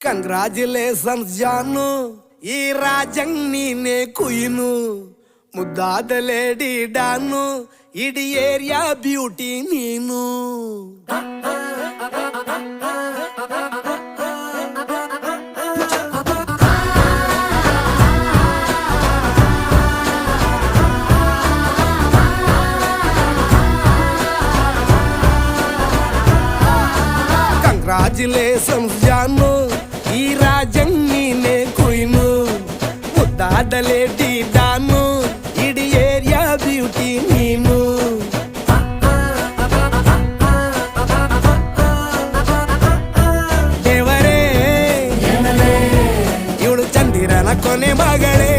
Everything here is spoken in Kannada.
ಕಂಗ್ರಾಚುಲೇಷನ್ಸ್ ಜಾನು, ಈ ರಾಜಂಗ್ ನೀನೆ ಕುಯ್ನು, ಮುದ್ದಾದ ಲೇಡಿ ಡಾನು, ಇಡೀ ಏರಿಯಾ ಬ್ಯೂಟಿ ನೀನು. ಕಂಗ್ರಾಚುಲೇಷನ್ಸ್ ಜಾನು, ಈ ರಾಜಂಗ್ ನೀನೆ ಕುಯ್ನು, ಮುದ್ದಾದ ಲೇಡಿ ಡಾನು, ಇಡೀ ಏರಿಯಾ ಬ್ಯೂಟಿ ನೀನು. ದೇವರೇ ಇವಳು ಚಂದಿರನ ಕೊನೆ ಮಗಳೇ,